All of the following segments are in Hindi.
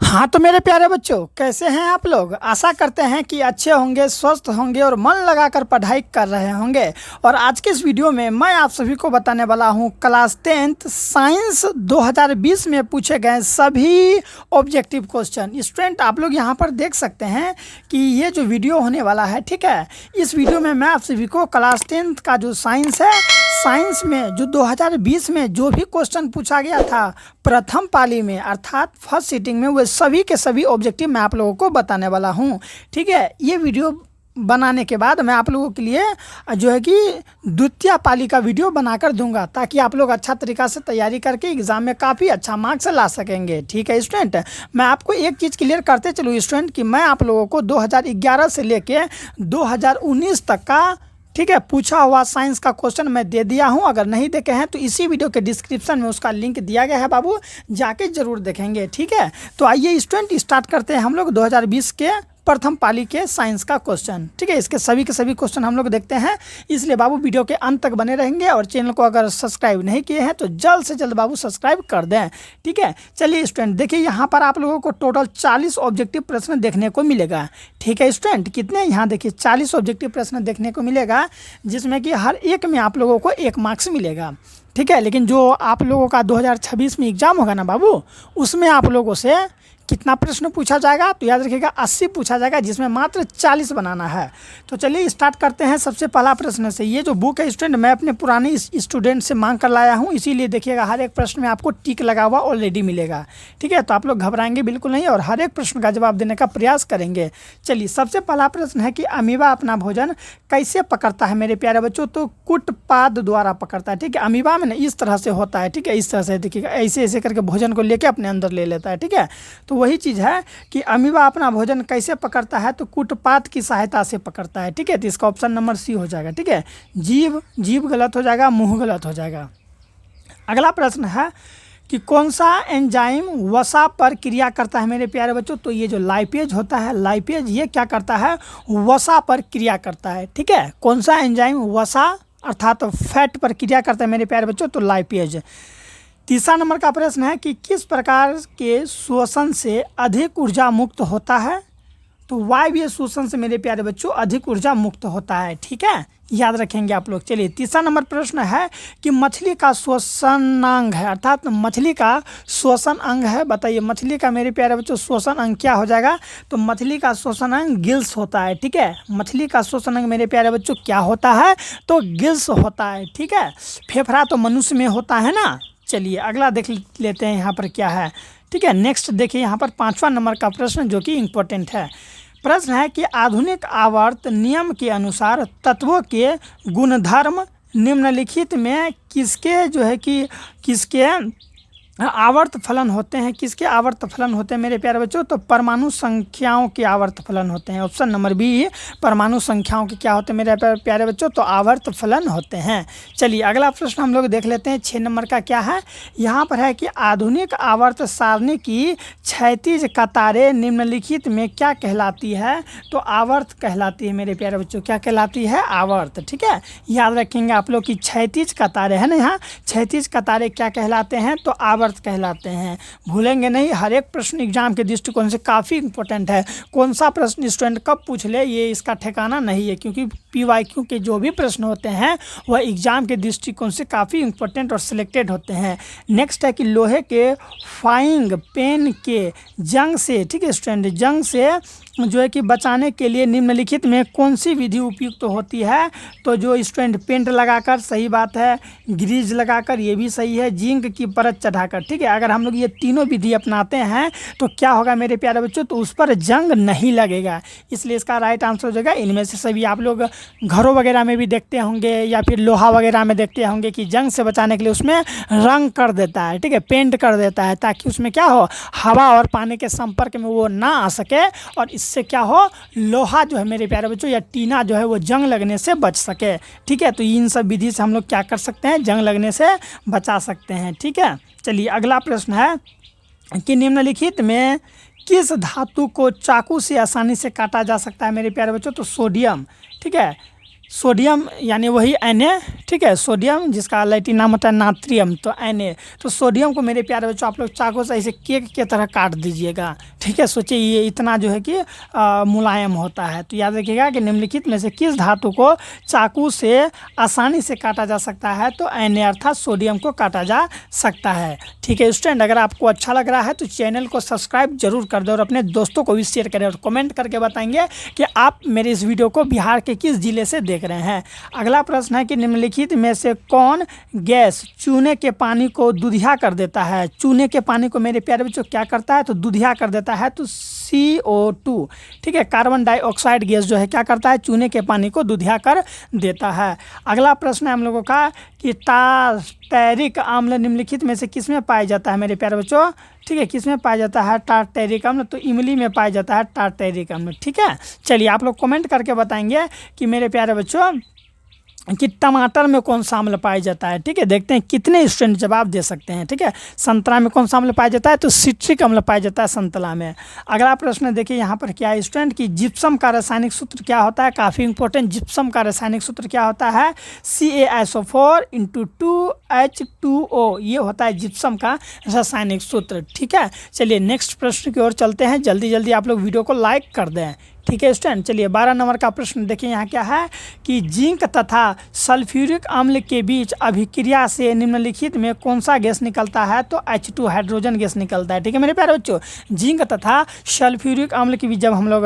हाँ तो मेरे प्यारे बच्चों, कैसे हैं आप लोग। आशा करते हैं कि अच्छे होंगे, स्वस्थ होंगे और मन लगाकर पढ़ाई कर रहे होंगे। और आज के इस वीडियो में मैं आप सभी को बताने वाला हूँ क्लास 10th साइंस 2020 में पूछे गए सभी ऑब्जेक्टिव क्वेश्चन। स्टूडेंट, आप लोग यहाँ पर देख सकते हैं कि ये जो वीडियो होने वाला है, ठीक है, इस वीडियो में मैं आप सभी को क्लास 10th का जो साइंस है, साइंस में जो 2020 में जो भी क्वेश्चन पूछा गया था प्रथम पाली में अर्थात फर्स्ट सीटिंग में, वो सभी के सभी ऑब्जेक्टिव मैं आप लोगों को बताने वाला हूँ। ठीक है, ये वीडियो बनाने के बाद मैं आप लोगों के लिए जो है कि द्वितीय पाली का वीडियो बनाकर दूंगा, ताकि आप लोग अच्छा तरीक़ा से तैयारी करके एग्ज़ाम में काफ़ी अच्छा मार्क्स ला सकेंगे। ठीक है स्टूडेंट, मैं आपको एक चीज़ क्लियर करते चलूँ स्टूडेंट कि मैं आप लोगों को 2011 से लेके 2019 तक का, ठीक है, पूछा हुआ साइंस का क्वेश्चन मैं दे दिया हूं। अगर नहीं देखे हैं तो इसी वीडियो के डिस्क्रिप्शन में उसका लिंक दिया गया है बाबू, जाके जरूर देखेंगे। ठीक है, तो आइए स्टूडेंट स्टार्ट करते हैं हम लोग 2020 के प्रथम पाली के साइंस का क्वेश्चन। ठीक है, इसके सभी के सभी क्वेश्चन हम लोग देखते हैं, इसलिए बाबू वीडियो के अंत तक बने रहेंगे। और चैनल को अगर सब्सक्राइब नहीं किए हैं तो जल्द से जल्द बाबू सब्सक्राइब कर दें। ठीक है, चलिए स्टूडेंट देखिए, यहाँ पर आप लोगों को टोटल 40 ऑब्जेक्टिव प्रश्न देखने को मिलेगा। ठीक है स्टूडेंट, कितने, यहाँ देखिए 40 ऑब्जेक्टिव प्रश्न देखने को मिलेगा, जिसमें कि हर एक में आप लोगों को 1 मार्क्स मिलेगा। ठीक है, लेकिन जो आप लोगों का 2026 में एग्ज़ाम होगा ना बाबू, उसमें आप लोगों से कितना प्रश्न पूछा जाएगा, तो याद रखिएगा 80 पूछा जाएगा, जिसमें मात्र 40 बनाना है। तो चलिए स्टार्ट करते हैं सबसे पहला प्रश्न से। ये जो बुक है स्टूडेंट, मैं अपने पुराने स्टूडेंट से मांग कर लाया हूँ, इसीलिए देखिएगा हर एक प्रश्न में आपको टिक लगा हुआ ऑलरेडी मिलेगा। ठीक है, तो आप लोग घबराएंगे बिल्कुल नहीं और हर एक प्रश्न का जवाब देने का प्रयास करेंगे। चलिए सबसे पहला प्रश्न है कि अमीबा अपना भोजन कैसे पकड़ता है मेरे प्यारे बच्चों, तो कुटपाद द्वारा पकड़ता है। ठीक है, अमीबा में ना इस तरह से होता है। ठीक है, इस तरह से देखिएगा, ऐसे ऐसे करके भोजन को लेके अपने अंदर ले लेता है। ठीक है, तो वही चीज़ है कि अमीबा अपना भोजन कैसे पकड़ता है, तो कुटपाद की सहायता से पकड़ता है। ठीक है, तो इसका ऑप्शन नंबर सी हो जाएगा। ठीक है, जीभ गलत हो जाएगा, मुंह गलत हो जाएगा। अगला प्रश्न है कि कौन सा एंजाइम वसा पर क्रिया करता है मेरे प्यारे बच्चों, तो ये जो लाइपेज होता है, लाइपेज ये क्या करता है, वसा पर क्रिया करता है। ठीक है, कौन सा एंजाइम वसा अर्थात फैट पर क्रिया करता है मेरे प्यारे बच्चों, तो लाइपेज। तीसरा नंबर का प्रश्न है कि किस प्रकार के शोषण से अधिक ऊर्जा मुक्त होता है, तो वायवीय शोषण से मेरे प्यारे बच्चों अधिक ऊर्जा मुक्त होता है। ठीक है, याद रखेंगे आप लोग। चलिए तीसरा नंबर प्रश्न है कि मछली का श्वसनांग है, अर्थात मछली का श्वसन अंग है। बताइए मछली का मेरे प्यारे बच्चों श्वसन अंग क्या हो जाएगा, तो मछली का श्वसन अंग गिल्स होता है। ठीक है, मछली का श्वसन अंग मेरे प्यारे बच्चों क्या होता है, तो गिल्स होता है। ठीक है, फेफड़ा तो मनुष्य में होता है ना। चलिए अगला देख लेते हैं यहाँ पर क्या है। ठीक है, नेक्स्ट देखिए यहाँ पर 5वां नंबर का प्रश्न जो कि इम्पोर्टेंट है। प्रश्न है कि आधुनिक आवर्त नियम के अनुसार तत्वों के गुणधर्म निम्नलिखित में किसके जो है कि किसके आवर्त फलन होते हैं, किसके आवर्त फलन होते हैं मेरे प्यारे बच्चों, तो परमाणु संख्याओं के आवर्त फलन होते हैं। ऑप्शन नंबर बी, परमाणु संख्याओं के क्या होते हैं मेरे प्यारे बच्चों, तो आवर्त फलन होते हैं। चलिए अगला प्रश्न हम लोग देख लेते हैं। 6 नंबर का क्या है, यहाँ पर है कि आधुनिक आवर्त सारणी की क्षैतिज कतारें निम्नलिखित में क्या कहलाती है, तो आवर्त कहलाती है मेरे प्यारे बच्चों। क्या कहलाती है, आवर्त। ठीक है, याद रखेंगे आप लोग की क्षैतिज कतारें है ना, यहाँ क्षैतिज कतारें क्या कहलाते हैं, तो आवर्त कहलाते हैं। भूलेंगे नहीं, हर एक प्रश्न एग्जाम के दृष्टिकोण से काफ़ी इंपॉर्टेंट है। कौन सा प्रश्न स्टूडेंट कब पूछ ले ये इसका ठिकाना नहीं है, क्योंकि PYQ के जो भी प्रश्न होते हैं वह एग्जाम के दृष्टिकोण से काफ़ी इंपॉर्टेंट और सिलेक्टेड होते हैं। नेक्स्ट है कि लोहे के फाइंग पेन के जंग से, ठीक है स्टूडेंट, जंग से जो है कि बचाने के लिए निम्नलिखित में कौन सी विधि उपयुक्त होती है, तो जो स्टूडेंट पेंट लगाकर, सही बात है, ग्रीज लगाकर, ये भी सही है, जिंक की परत चढ़ाकर। ठीक है, अगर हम लोग ये तीनों विधि अपनाते हैं तो क्या होगा मेरे प्यारे बच्चों, तो उस पर जंग नहीं लगेगा। इसलिए इसका राइट आंसर हो जाएगा इनमें से सभी। आप लोग घरों वगैरह में भी देखते होंगे या फिर लोहा वगैरह में देखते होंगे कि जंग से बचाने के लिए उसमें रंग कर देता है। ठीक है, पेंट कर देता है, ताकि उसमें क्या हो, हवा और पानी के संपर्क में वो ना आ सके, और इससे क्या हो, लोहा जो है मेरे प्यारे बच्चों या टीना जो है वो जंग लगने से बच सके। ठीक है, तो इन सब विधि से हम लोग क्या कर सकते हैं, जंग लगने से बचा सकते हैं। ठीक है, चलिए अगला प्रश्न है कि निम्नलिखित में किस धातु को चाकू से आसानी से काटा जा सकता है मेरे प्यारे बच्चों, तो सोडियम। ठीक है, सोडियम यानी वही Na, ठीक है, सोडियम जिसका लैटिन नाम होता है नाट्रियम, तो Na। तो सोडियम को मेरे प्यारे बच्चों आप लोग चाकू से ऐसे केक की तरह काट दीजिएगा, ठीक है। सोचिए ये इतना जो है कि मुलायम होता है। तो याद रखिएगा कि निम्नलिखित में से किस धातु को चाकू से आसानी से काटा जा सकता है, तो Na अर्थात सोडियम को काटा जा सकता है, ठीक है स्टूडेंट। अगर आपको अच्छा लग रहा है तो चैनल को सब्सक्राइब जरूर कर दें और अपने दोस्तों को भी शेयर करें और कमेंट करके बताएंगे कि आप मेरे इस वीडियो को बिहार के किस जिले से देख रहे हैं। अगला प्रश्न है कि निम्नलिखित में से कौन गैस चूने के पानी को दूधिया कर देता है। चूने के पानी को मेरे प्यारे बच्चों क्या करता है, तो दूधिया कर देता है, तो CO2, ठीक है। कार्बन डाइऑक्साइड गैस जो है क्या करता है, चूने के पानी को दूधिया कर देता है। अगला प्रश्न है हम लोगों का कि टार्टैरिक अम्ल निम्नलिखित में से किस में पाया जाता है मेरे प्यारे बच्चों, ठीक है। किस में पाया जाता है टार्टैरिक अम्ल, तो इमली में पाया जाता है टार्टैरिक अम्ल, ठीक है। चलिए आप लोग कमेंट करके बताएंगे कि मेरे प्यारे बच्चों कि टमाटर में कौन सा अम्ल पाया जाता है, ठीक है। देखते हैं कितने स्टूडेंट जवाब दे सकते हैं, ठीक है। संतरा में कौन सा अम्ल पाया जाता है, तो सिट्रिक अम्ल पाया जाता है संतरा में। अगला प्रश्न देखिए यहाँ पर क्या है स्टूडेंट कि जिप्सम का रासायनिक सूत्र क्या होता है, काफ़ी इंपॉर्टेंट। जिप्सम का रासायनिक सूत्र क्या होता है, CaSO4 × 2H2O, ये होता है जिप्सम का रासायनिक सूत्र, ठीक है। चलिए नेक्स्ट प्रश्न की ओर चलते हैं, जल्दी जल्दी आप लोग वीडियो को लाइक कर दें, ठीक है स्टूडेंट। चलिए 12 नंबर का प्रश्न देखिए यहाँ क्या है कि जिंक तथा सल्फ्यूरिक अम्ल के बीच अभिक्रिया से निम्नलिखित में कौन सा गैस निकलता है, तो H2 हाइड्रोजन गैस निकलता है, ठीक है मेरे प्यारे बच्चों। जिंक तथा सल्फ्यूरिक अम्ल के बीच जब हम लोग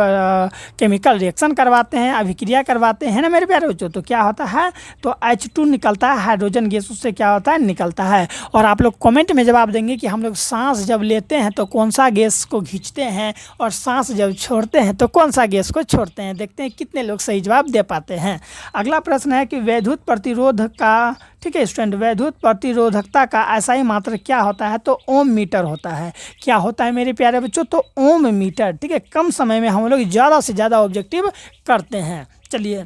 केमिकल रिएक्शन करवाते हैं, अभिक्रिया करवाते हैं ना मेरे प्यारे बच्चों, तो क्या होता है, तो H2 निकलता है, हाइड्रोजन गैस उससे क्या होता है, निकलता है। और आप लोग कमेंट में जवाब देंगे कि हम लोग सांस जब लेते हैं तो कौन सा गैस को खींचते हैं और सांस जब छोड़ते हैं तो कौन सा गैस को छोड़ते हैं। देखते हैं कितने लोग सही जवाब दे पाते हैं। अगला प्रश्न है कि वैद्युत प्रतिरोध का, ठीक है स्टूडेंट, वैद्युत प्रतिरोधकता का SI मात्रक क्या होता है, तो ओम मीटर होता है। क्या होता है मेरे प्यारे बच्चों, तो ओम मीटर, ठीक है। कम समय में हम लोग ज़्यादा से ज़्यादा ऑब्जेक्टिव करते हैं। चलिए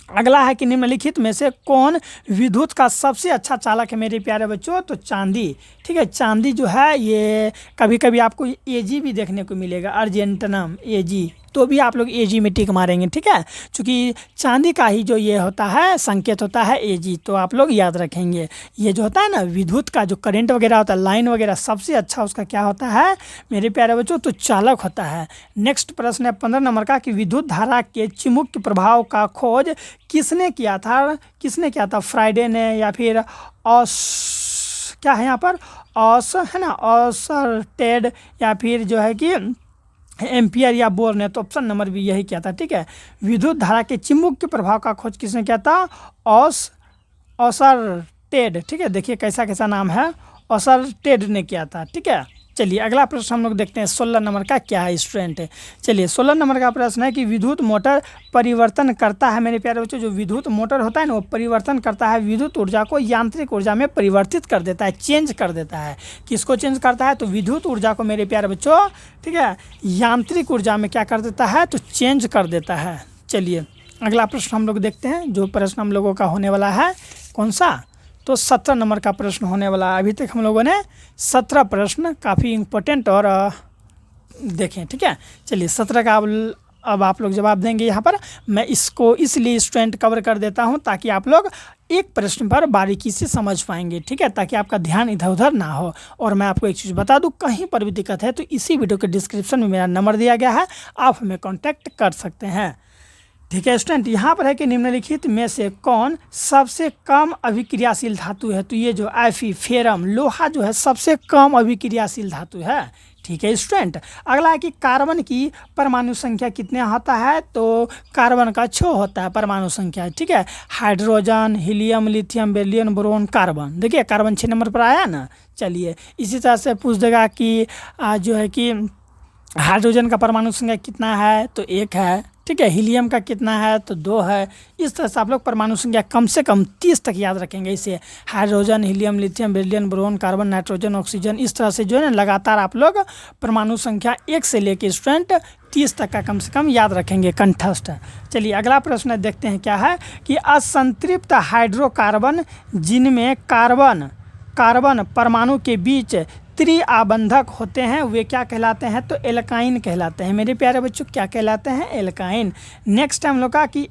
अगला है कि निम्नलिखित में से कौन विद्युत का सबसे अच्छा चालक है मेरे प्यारे बच्चों, तो चांदी, ठीक है। चांदी जो है ये कभी कभी आपको Ag भी देखने को मिलेगा, अर्जेंटनम Ag, तो भी आप लोग Ag में टिक मारेंगे, ठीक है। क्योंकि चांदी का ही जो ये होता है संकेत होता है Ag, तो आप लोग याद रखेंगे। ये जो होता है ना विद्युत का जो करंट वगैरह होता है, लाइन वगैरह, सबसे अच्छा उसका क्या होता है मेरे प्यारे बच्चों, तो चालक होता है। नेक्स्ट प्रश्न है 15 नंबर का कि विद्युत धारा के चिमुक्य प्रभाव का खोज किसने किया था, फ्राइडे ने या फिर क्या है यहाँ पर है ना, ऑसरटेड या फिर जो है कि एम्पियर या बोर ने, तो ऑप्शन नंबर भी यही किया था, ठीक है। विद्युत धारा के चिमुक्य प्रभाव का खोज किसने किया था, ऑसरटेड, ठीक है। देखिए कैसा कैसा नाम है, ऑसरटेड ने किया था, ठीक है। चलिए अगला प्रश्न हम लोग देखते हैं 16 नंबर का क्या है स्टूडेंट। चलिए 16 नंबर का प्रश्न है कि विद्युत मोटर परिवर्तन करता है मेरे प्यारे बच्चों, जो विद्युत मोटर होता है ना वो परिवर्तन करता है, विद्युत ऊर्जा को यांत्रिक ऊर्जा में परिवर्तित कर देता है, चेंज कर देता है। किसको चेंज करता है, तो विद्युत ऊर्जा को मेरे प्यारे बच्चों, ठीक है, यांत्रिक ऊर्जा में क्या कर देता है, तो चेंज कर देता है। चलिए अगला प्रश्न हम लोग देखते हैं, जो प्रश्न हम लोगों का होने वाला है कौन सा, तो 17 नंबर का प्रश्न होने वाला है। अभी तक हम लोगों ने 17 प्रश्न काफ़ी इम्पोर्टेंट और देखें, ठीक है। चलिए 17 का अब आप लोग जवाब देंगे। यहाँ पर मैं इसको इसलिए स्टूडेंट कवर कर देता हूँ ताकि आप लोग एक प्रश्न पर बारीकी से समझ पाएंगे, ठीक है, ताकि आपका ध्यान इधर उधर ना हो। और मैं आपको एक चीज़ बता दूँ, कहीं पर भी दिक्कत है तो इसी वीडियो के डिस्क्रिप्शन में मेरा नंबर दिया गया है, आप हमें कॉन्टैक्ट कर सकते हैं, ठीक है स्टूडेंट। यहाँ पर है कि निम्नलिखित में से कौन सबसे कम अभिक्रियाशील धातु है, तो ये जो Fe फेरम लोहा जो है सबसे कम अभिक्रियाशील धातु है, ठीक है स्टूडेंट। अगला है कि कार्बन की परमाणु संख्या कितने होता है, तो कार्बन का 6 होता है परमाणु संख्या, ठीक है। Hydrogen, helium, lithium, beryllium, boron, carbon, देखिए कार्बन 6 नंबर पर आया ना। चलिए इसी तरह से पूछ देगा कि जो है कि हाइड्रोजन का परमाणु संख्या कितना है, तो 1 है, ठीक है। हीलियम का कितना है, तो 2 है। इस तरह से आप लोग परमाणु संख्या कम से कम 30 तक याद रखेंगे। इसे hydrogen, helium, lithium, beryllium, boron, carbon, nitrogen, oxygen, इस तरह से जो है ना लगातार आप लोग परमाणु संख्या 1 से लेकर स्टूडेंट 30 तक का कम से कम याद रखेंगे कंठस्थ। चलिए अगला प्रश्न देखते हैं क्या है कि असंतृप्त हाइड्रोकार्बन जिनमें कार्बन परमाणु के बीच त्रिआबंधक होते हैं वे क्या कहलाते हैं, तो एल्काइन कहलाते हैं मेरे प्यारे बच्चों। क्या कहलाते हैं, एल्काइन। नेक्स्ट हम लोग का कि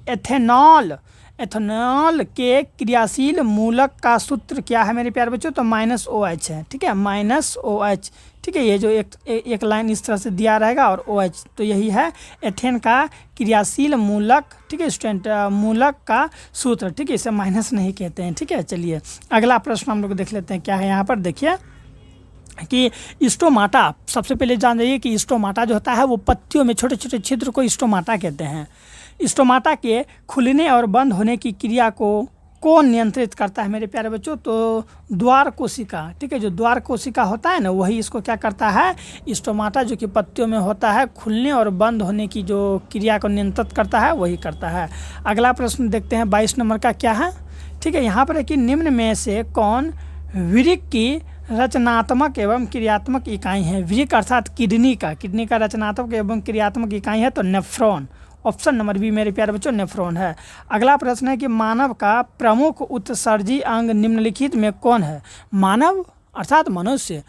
एथेनॉल के क्रियाशील मूलक का सूत्र क्या है मेरे प्यारे बच्चों? तो -OH है, ठीक है, -OH, ठीक है। ये जो एक लाइन इस तरह से दिया रहेगा और OH, तो यही है एथेन का क्रियाशील मूलक, ठीक है स्टूडेंट, मूलक का सूत्र, ठीक है, इसे माइनस नहीं कहते हैं, ठीक है। चलिए अगला प्रश्न हम लोग देख लेते हैं क्या है यहाँ पर। देखिए कि स्टोमाटा, सबसे पहले जान जाइए कि स्टोमाटा जो होता है वो पत्तियों में छोटे छोटे छिद्र को स्टोमाटा कहते हैं। स्टोमाटा के खुलने और बंद होने की क्रिया को कौन नियंत्रित करता है मेरे प्यारे बच्चों? तो द्वार कोशिका, ठीक है, जो द्वार कोशिका होता है ना वही इसको क्या करता है, स्टोमाटा जो कि पत्तियों में होता है, खुलने और बंद होने की जो क्रिया को नियंत्रित करता है वही करता है। अगला प्रश्न देखते हैं 22 नंबर का क्या है, ठीक है। यहाँ पर है कि निम्न में से कौन वृक्क की रचनात्मक एवं क्रियात्मक इकाई है? वृक्क अर्थात किडनी का रचनात्मक एवं क्रियात्मक इकाई है तो नेफ्रॉन, ऑप्शन नंबर बी मेरे प्यारे बच्चों नेफ्रॉन है। अगला प्रश्न है कि मानव का प्रमुख उत्सर्जी अंग निम्नलिखित में कौन है? मानव अर्थात मनुष्य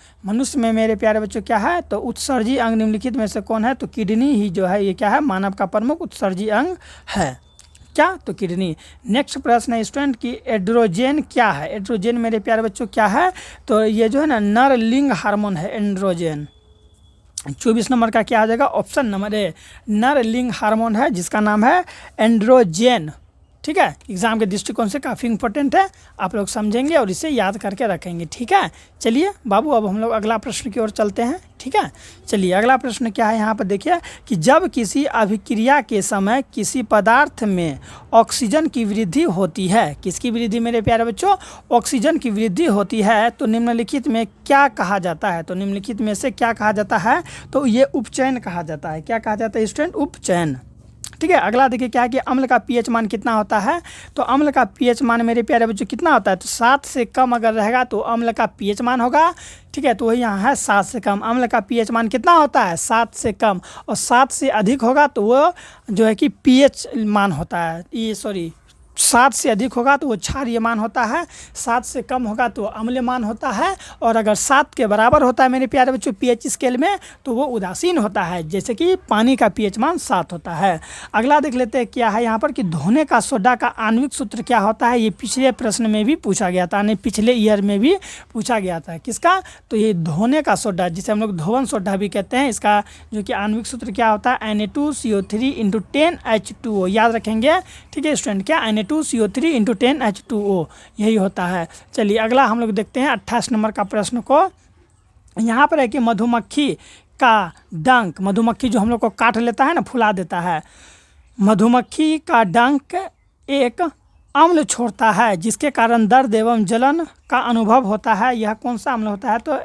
में मेरे प्यारे बच्चों क्या है? तो उत्सर्जी अंग निम्नलिखित में से कौन है? तो किडनी ही जो है ये क्या है, मानव का प्रमुख उत्सर्जी अंग है। क्या? तो किडनी। नेक्स्ट प्रश्न है स्टूडेंट की एंड्रोजन क्या है? एंड्रोजन मेरे प्यारे बच्चों क्या है? तो ये जो है ना नर लिंग हार्मोन है एंड्रोजन। 24 नंबर का क्या आ जाएगा? ऑप्शन नंबर ए, नर लिंग हार्मोन है जिसका नाम है एंड्रोजन, ठीक है। एग्जाम के दृष्टिकोण से काफ़ी इंपॉर्टेंट है, आप लोग समझेंगे और इसे याद करके रखेंगे, ठीक है। चलिए बाबू अब हम लोग अगला प्रश्न की ओर चलते हैं, ठीक है। चलिए अगला प्रश्न क्या है यहाँ पर देखिए कि जब किसी अभिक्रिया के समय किसी पदार्थ में ऑक्सीजन की वृद्धि होती है, किसकी वृद्धि मेरे प्यारे बच्चों? ऑक्सीजन की वृद्धि होती है तो निम्नलिखित में क्या कहा जाता है? तो निम्नलिखित में से क्या कहा जाता है? तो ये उपचयन कहा जाता है। क्या कहा जाता है स्टूडेंट? उपचयन, ठीक है। अगला देखिए क्या है कि अम्ल का पीएच मान कितना होता है? तो अम्ल का पीएच मान मेरे प्यारे बच्चों कितना होता है? तो 7 से कम अगर रहेगा तो अम्ल का पीएच मान होगा, ठीक है। तो वही यहाँ है 7 से कम। अम्ल का पीएच मान कितना होता है? 7 से कम। और 7 से अधिक होगा तो वो जो है कि पीएच मान होता है, ये 7 से अधिक होगा तो वो क्षारीय मान होता है, 7 से कम होगा तो अम्लीय मान होता है, और अगर 7 के बराबर होता है मेरे प्यारे बच्चों पीएच स्केल में तो वो उदासीन होता है, जैसे कि पानी का पीएच मान 7 होता है। अगला देख लेते हैं क्या है यहाँ पर कि धोने का सोडा का आणविक सूत्र क्या होता है? ये पिछले प्रश्न में भी पूछा गया था, यानी पिछले ईयर में भी पूछा गया था। किसका? तो ये धोने का सोडा जिसे हम लोग धोवन सोडा भी कहते हैं, इसका जो कि आणविक सूत्र क्या होता है? Na2CO3 × 10H2O, याद रखेंगे, ठीक है स्टूडेंट। क्या? Na2CO3 × 10H2O यही होता है। चलिए अगला हम लोग देखते हैं 28 नंबर का प्रश्न को। यहाँ पर है कि मधुमक्खी का डंक, मधुमक्खी जो हम लोग को काट लेता है ना, फुला देता है, मधुमक्खी का डंक एक अम्ल छोड़ता है जिसके कारण दर्द एवं जलन का अनुभव होता है। यह कौन सा अम्ल होता है? तो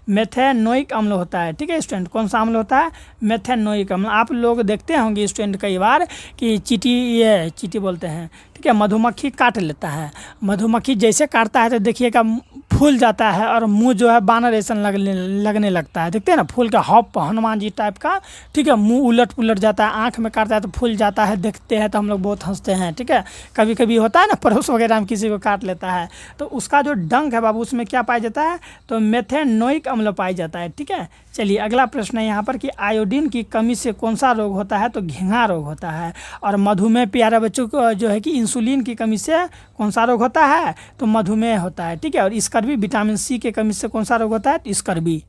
मेथेनोइक अम्ल होता है, ठीक है स्टूडेंट। कौन सा अम्ल होता है? मेथेनोइक अम्ल। आप लोग देखते होंगे स्टूडेंट कई बार कि चींटी बोलते हैं, ठीक है, मधुमक्खी काट लेता है। मधुमक्खी जैसे काटता है तो देखिएगा फूल जाता है और मुंह जो है बानर ऐसा लगने लगता है, देखते हैं ना, फूल का हॉप हनुमान जी टाइप का, ठीक है, मुंह उलट पुलट जाता है, आँख में काटता है तो फूल जाता है, देखते हैं तो हम लोग बहुत हंसते हैं, ठीक है। कभी कभी होता है ना पड़ोस वगैरह में किसी को काट लेता है तो उसका जो डंक है बाबू उसमें क्या पाया जाता है? तो मेथेनोइक अम्ल पाया जाता है, ठीक है। चलिए अगला प्रश्न है यहाँ पर कि आयोडीन की कमी से कौन सा रोग होता है? तो घेंघा रोग होता है। और मधुमेह प्यारे बच्चों को जो है कि इंसुलिन की कमी से कौन सा रोग होता है? तो मधुमेह होता है, ठीक है। और स्कर्वी, विटामिन सी की कमी से कौन सा रोग होता है? तो स्कर्वी।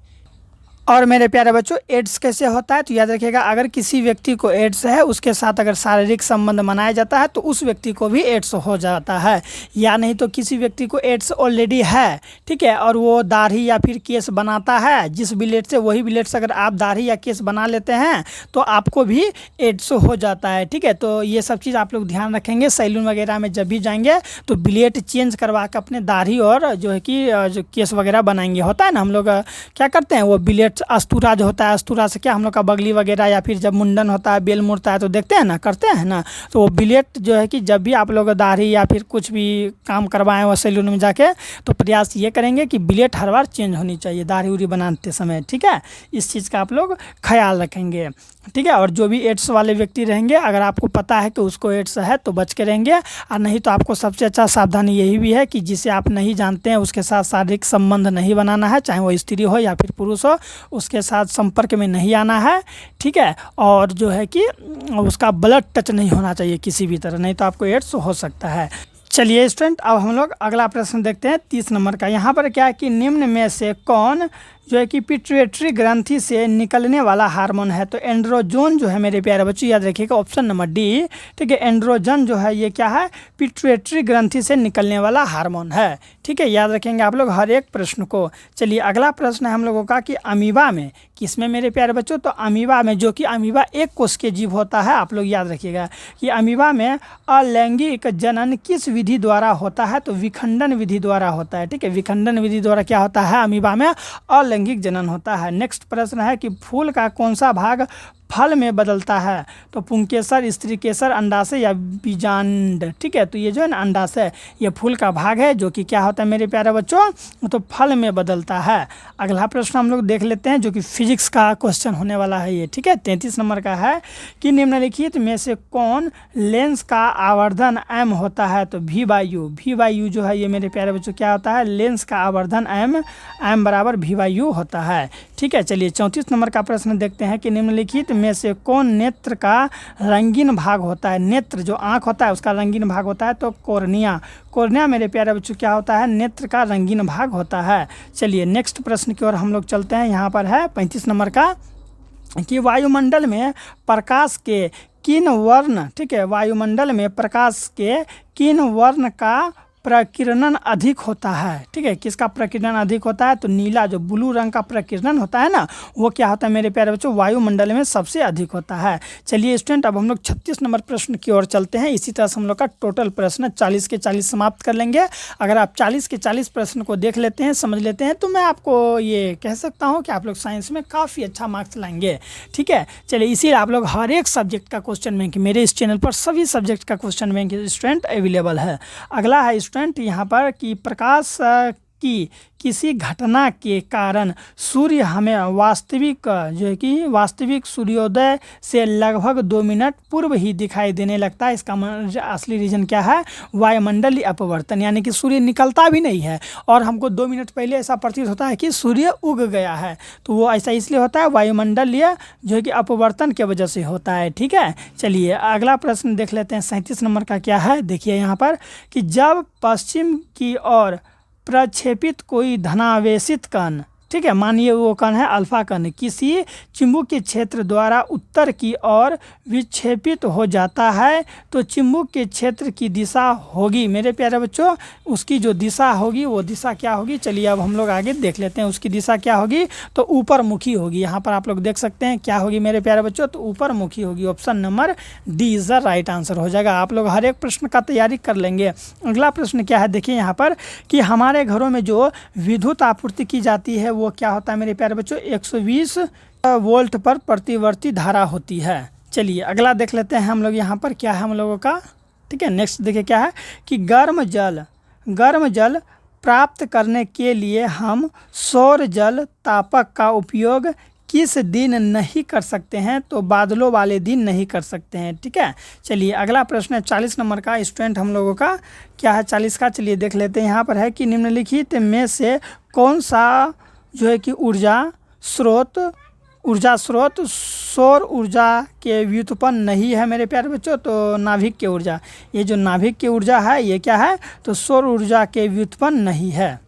और मेरे प्यारे बच्चों एड्स कैसे होता है? तो याद रखिएगा अगर किसी व्यक्ति को एड्स है उसके साथ अगर शारीरिक संबंध मनाया जाता है तो उस व्यक्ति को भी एड्स हो जाता है, या नहीं तो किसी व्यक्ति को एड्स ऑलरेडी है, ठीक है, और वो दाढ़ी या फिर केस बनाता है, जिस ब्लेड से वही ब्लेड से अगर आप दाढ़ी या केस बना लेते हैं तो आपको भी एड्स हो जाता है, ठीक है। तो ये सब चीज़ आप लोग ध्यान रखेंगे, सैलून वगैरह में जब भी जाएंगे तो ब्लेड चेंज करवा के अपने दाढ़ी और जो है कि जो केस वगैरह बनाएंगे। होता है ना हम लोग क्या करते हैं, वो ब्लेड अस्तूरा जो होता है, अस्तूरा से क्या हम लोग का बगली वगैरह या फिर जब मुंडन होता है, बेल मुड़ता है तो देखते हैं ना, करते हैं ना, तो वो ब्लेड जो है कि जब भी आप लोग दाढ़ी या फिर कुछ भी काम करवाएं वो सैलून में जाके तो प्रयास ये करेंगे कि ब्लेड हर बार चेंज होनी चाहिए दाढ़ी उड़ी बनाते समय, ठीक है। इस चीज़ का आप लोग ख्याल रखेंगे, ठीक है। और जो भी एड्स वाले व्यक्ति रहेंगे अगर आपको पता है कि उसको एड्स है तो बच के रहेंगे, और नहीं तो आपको सबसे अच्छा सावधानी यही भी है कि जिसे आप नहीं जानते हैं उसके साथ शारीरिक संबंध नहीं बनाना है, चाहे वो स्त्री हो या फिर पुरुष हो, उसके साथ संपर्क में नहीं आना है, ठीक है। और जो है कि उसका ब्लड टच नहीं होना चाहिए किसी भी तरह, नहीं तो आपको एड्स हो सकता है। चलिए स्टूडेंट, अब हम लोग अगला प्रश्न देखते हैं 30 नंबर का। यहाँ पर क्या है कि निम्न में से कौन जो है कि पिट्यूटरी ग्रंथि से निकलने वाला हार्मोन है? तो एंड्रोजन जो है मेरे प्यारे बच्चों, याद रखिएगा ऑप्शन नंबर डी, ठीक है। एंड्रोजन जो है ये क्या है? पिट्यूटरी ग्रंथि से निकलने वाला हार्मोन है, ठीक है। याद रखेंगे आप लोग हर एक प्रश्न को। चलिए अगला प्रश्न है हम लोगों का कि अमीबा में, किसमें मेरे प्यारे बच्चों? तो अमीबा में, जो कि अमीबा एक कोश के जीव होता है। आप लोग याद रखिएगा कि अमीबा में अलैंगिक जनन किस विधि द्वारा होता है? तो विखंडन विधि द्वारा होता है, ठीक है। विखंडन विधि द्वारा क्या होता है? अमीबा में अलैंगिक जनन होता है। नेक्स्ट प्रश्न है कि फूल का कौन सा भाग फल में बदलता है? तो पुंकेसर, स्त्रीकेसर, अंडाशय या बीजांड, ठीक है। तो ये जो है ना अंडाशय, ये फूल का भाग है जो कि क्या होता है मेरे प्यारे बच्चों? तो फल में बदलता है। अगला प्रश्न हम लोग देख लेते हैं जो कि फिजिक्स का क्वेश्चन होने वाला है ये, ठीक है। 33 नंबर का है कि निम्नलिखित में से कौन लेंस का आवर्धन एम होता है? तो V/U, V/U जो है ये मेरे प्यारे बच्चों क्या होता है? लेंस का आवर्धन एम बराबर V/U होता है, ठीक है। चलिए 34 नंबर का प्रश्न देखते हैं कि निम्नलिखित में से कौन नेत्र का रंगीन भाग होता है? नेत्र जो आँख होता है उसका रंगीन भाग होता है, तो कॉर्निया। कॉर्निया मेरे प्यारे बच्चों क्या होता है? नेत्र का रंगीन भाग होता है। चलिए नेक्स्ट प्रश्न की ओर हम लोग चलते हैं। यहाँ पर है 35 नंबर का कि वायुमंडल में प्रकाश के किन वर्ण, ठीक है, वायुमंडल में प्रकाश के किन वर्ण का प्रकीर्णन अधिक होता है? ठीक है, किसका प्रकीर्णन अधिक होता है? तो नीला, जो ब्लू रंग का प्रकीर्णन होता है ना, वो क्या होता है मेरे प्यारे बच्चों? वायुमंडल में सबसे अधिक होता है। चलिए स्टूडेंट, अब हम लोग 36 नंबर प्रश्न की ओर चलते हैं। इसी तरह से हम लोग का टोटल प्रश्न 40 के 40 समाप्त कर लेंगे। अगर आप 40 के 40 प्रश्न को देख लेते हैं, समझ लेते हैं, तो मैं आपको ये कह सकता हूँ कि आप लोग साइंस में काफ़ी अच्छा मार्क्स लाएंगे, ठीक है। चलिए इसीलिए आप लोग हर एक सब्जेक्ट का क्वेश्चन बैंक, मेरे इस चैनल पर सभी सब्जेक्ट का क्वेश्चन बैंक स्टूडेंट अवेलेबल है। अगला है स्टूडेंट यहाँ पर कि प्रकाश की किसी घटना के कारण सूर्य हमें वास्तविक जो है कि वास्तविक सूर्योदय से लगभग 2 मिनट पूर्व ही दिखाई देने लगता है। इसका असली रीज़न क्या है? वायुमंडलीय अपवर्तन, यानी कि सूर्य निकलता भी नहीं है और हमको 2 मिनट पहले ऐसा प्रतीत होता है कि सूर्य उग गया है। तो वो ऐसा इसलिए होता है, वायुमंडलीय जो है कि अपवर्तन की वजह से होता है, ठीक है। चलिए अगला प्रश्न देख लेते हैं। 37 नंबर का क्या है? देखिए यहाँ पर कि जब पश्चिम की ओर प्रक्षेपित कोई धनावेशित कण, ठीक है, मानिए वो कण है अल्फा कण, किसी चुंबकीय क्षेत्र द्वारा उत्तर की ओर विक्षेपित हो जाता है, तो चुंबकीय क्षेत्र की दिशा होगी मेरे प्यारे बच्चों, उसकी जो दिशा होगी वो दिशा क्या होगी? चलिए अब हम लोग आगे देख लेते हैं। उसकी दिशा क्या होगी? तो ऊपर मुखी होगी। यहाँ पर आप लोग देख सकते हैं क्या होगी मेरे प्यारे बच्चों? तो ऊपर मुखी होगी। Option number D is the right answer हो जाएगा। आप लोग हर एक प्रश्न का तैयारी कर लेंगे। अगला प्रश्न क्या है? देखिए यहाँ पर कि हमारे घरों में जो विद्युत आपूर्ति की जाती है वो क्या होता है मेरे प्यारे बच्चों? 120 वोल्ट पर प्रतिवर्ती धारा होती है। चलिए अगला देख लेते हैं हम लोग। यहाँ पर क्या है हम लोगों का? ठीक है, नेक्स्ट देखिए क्या है कि गर्म जल प्राप्त करने के लिए हम सौर जल तापक का उपयोग किस दिन नहीं कर सकते हैं? तो बादलों वाले दिन नहीं कर सकते हैं, ठीक है। चलिए अगला प्रश्न है 40 नंबर का स्टूडेंट हम लोगों का क्या है 40 का? चलिए देख लेते हैं। यहाँ पर है कि निम्नलिखित में से कौन सा जो है कि ऊर्जा स्रोत सौर ऊर्जा के व्युत्पन्न नहीं है मेरे प्यारे बच्चों? तो नाभिक की ऊर्जा, ये जो नाभिक की ऊर्जा है ये क्या है? तो सौर ऊर्जा के व्युत्पन्न नहीं है।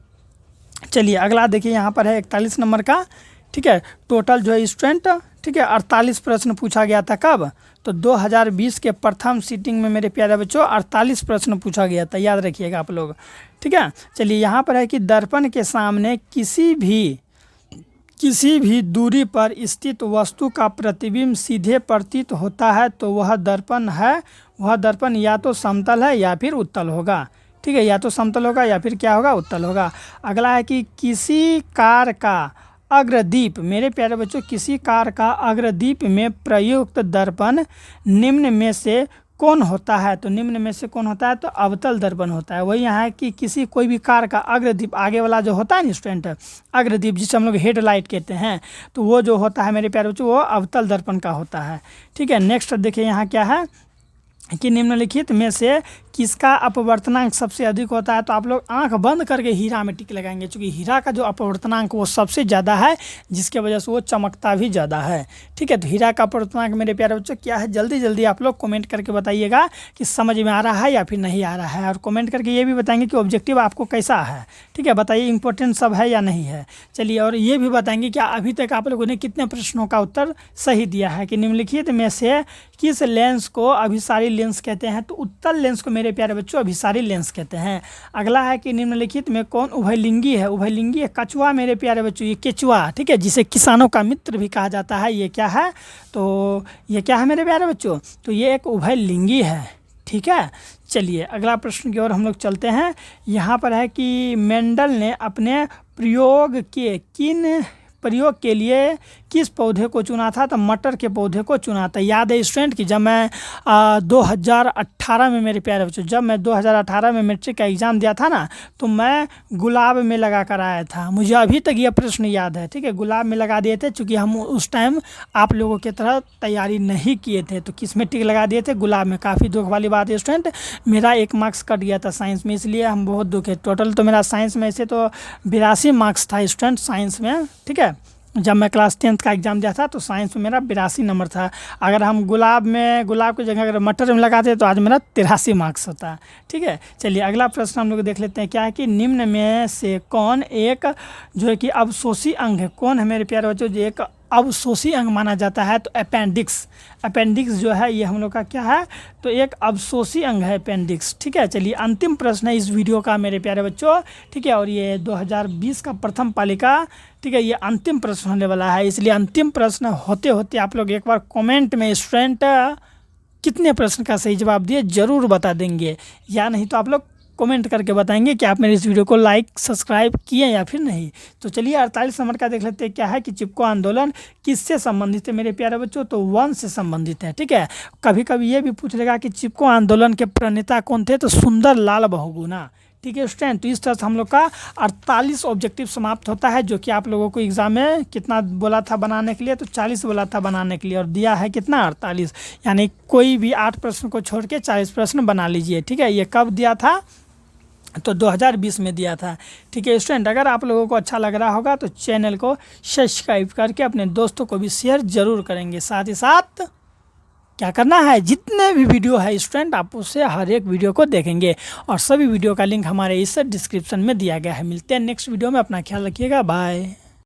चलिए अगला देखिए यहाँ पर है 41 नंबर का, ठीक है। टोटल जो है स्टूडेंट, ठीक है, 48 प्रश्न पूछा गया था। कब? तो 2020 के प्रथम सीटिंग में मेरे प्यारे बच्चों 48 प्रश्न पूछा गया था, याद रखिएगा आप लोग, ठीक है। चलिए यहाँ पर है कि दर्पण के सामने किसी भी दूरी पर स्थित वस्तु का प्रतिबिंब सीधे प्रतीत होता है, तो वह दर्पण है, वह दर्पण या तो समतल है या फिर उत्तल होगा, ठीक है, या तो समतल होगा या फिर क्या होगा? उत्तल होगा। अगला है कि किसी कार का अग्रदीप, मेरे प्यारे बच्चों, किसी कार का अग्रदीप में प्रयुक्त दर्पण निम्न में से कौन होता है? तो निम्न में से कौन होता है? तो अवतल दर्पण होता है। वही यहाँ है कि किसी कोई भी कार का अग्रदीप, आगे वाला जो होता है ना स्टूडेंट, अग्रदीप जिसे हम लोग हेडलाइट कहते हैं, तो वो जो होता है मेरे प्यारे बच्चों वो अवतल दर्पण का होता है, ठीक है। नेक्स्ट देखिए यहाँ क्या है कि निम्नलिखित में से किसका अपवर्तनांक सबसे अधिक होता है, तो आप लोग आंख बंद करके हीरा में टिक लगाएंगे, क्योंकि हीरा का जो अपवर्तनांक वो सबसे ज़्यादा है, जिसके वजह से वो चमकता भी ज़्यादा है। ठीक है, तो हीरा का अपवर्तनांक मेरे प्यारे बच्चों क्या है, जल्दी जल्दी आप लोग कमेंट करके बताइएगा कि समझ में आ रहा है या फिर नहीं आ रहा है, और कमेंट करके ये भी बताएंगे कि ऑब्जेक्टिव आपको कैसा है। ठीक है, बताइए इंपॉर्टेंट सब है या नहीं है। चलिए, और ये भी बताएंगे कि अभी तक आप लोगों ने कितने प्रश्नों का उत्तर सही दिया है, कि निम्नलिखित में से किस लेंस को अभिसारी लेंस कहते हैं, तो उत्तल लेंस को मेरे प्यारे बच्चों अभिसारी लेंस कहते हैं। अगला है कि निम्नलिखित में कौन उभयलिंगी है, उभयलिंगी है कछुआ मेरे प्यारे बच्चों, ये केचुआ, ठीक है, जिसे किसानों का मित्र भी कहा जाता है, ये क्या है, तो ये क्या है मेरे प्यारे बच्चों, तो ये एक उभयलिंगी है। ठीक है, चलिए अगला प्रश्न की ओर हम लोग चलते हैं। यहाँ पर है कि मेंडल ने अपने प्रयोग के लिए किस पौधे को चुना था, तो मटर के पौधे को चुना था। याद है स्टूडेंट कि जब मैं 2018 में मेरे प्यारे बच्चों, जब मैं 2018 में मैट्रिक का एग्ज़ाम दिया था ना, तो मैं गुलाब में लगा कर आया था। मुझे अभी तक यह प्रश्न याद है। ठीक है, गुलाब में लगा दिए थे, चूँकि हम उस टाइम आप लोगों की तरह तैयारी नहीं किए थे, तो किस में टिक लगा दिए थे, गुलाब में। काफ़ी दुख वाली बात है स्टूडेंट, मेरा 1 मार्क्स कट गया था साइंस में, इसलिए हम बहुत दुख है। टोटल तो मेरा साइंस में ऐसे तो 82 मार्क्स था स्टूडेंट साइंस में। ठीक है, जब मैं क्लास 10th का एग्ज़ाम दिया था तो साइंस में मेरा 82 नंबर था। अगर हम गुलाब की जगह अगर मटर में लगाते तो आज मेरा 83 मार्क्स होता। ठीक है, चलिए अगला प्रश्न हम लोग देख लेते हैं। क्या है कि निम्न में से कौन एक जो है कि अवशोषी अंग है, कौन है मेरे प्यारे बच्चों जो एक अवशोषी अंग माना जाता है, तो अपेंडिक्स जो है ये हम लोग का क्या है, तो एक अवशोषी अंग है अपेंडिक्स। ठीक है, चलिए अंतिम प्रश्न है इस वीडियो का मेरे प्यारे बच्चों। ठीक है, और ये 2020 का प्रथम पालिका, ठीक है, ये अंतिम प्रश्न होने वाला है, इसलिए अंतिम प्रश्न होते होते आप लोग एक बार कमेंट में स्टूडेंट कितने प्रश्न का सही जवाब दिए ज़रूर बता देंगे, या नहीं तो आप लोग कमेंट करके बताएंगे कि आपने इस वीडियो को लाइक सब्सक्राइब किए या फिर नहीं। तो चलिए 48 नंबर का देख लेते हैं। क्या है कि चिपको आंदोलन किससे संबंधित है मेरे प्यारे बच्चों, तो वन से संबंधित है। ठीक है, कभी कभी ये भी पूछ लेगा कि चिपको आंदोलन के प्रणेता कौन थे, तो सुंदर लाल बहुगुणा। ठीक है स्टूडेंट, तो इस तरह से हम लोग का 48 ऑब्जेक्टिव समाप्त होता है, जो कि आप लोगों को एग्जाम में कितना बोला था बनाने के लिए, तो 40 बोला था बनाने के लिए, और दिया है कितना 48, यानी कोई भी 8 प्रश्न को छोड़ के 40 प्रश्न बना लीजिए। ठीक है, ये कब दिया था, तो 2020 में दिया था। ठीक है स्टूडेंट, अगर आप लोगों को अच्छा लग रहा होगा तो चैनल को सब्सक्राइब करके अपने दोस्तों को भी शेयर ज़रूर करेंगे। साथ ही साथ क्या करना है, जितने भी वीडियो है स्टूडेंट आप उससे हर एक वीडियो को देखेंगे, और सभी वीडियो का लिंक हमारे इस डिस्क्रिप्शन में दिया गया है। मिलते हैं नेक्स्ट वीडियो में, अपना ख्याल रखिएगा, बाय।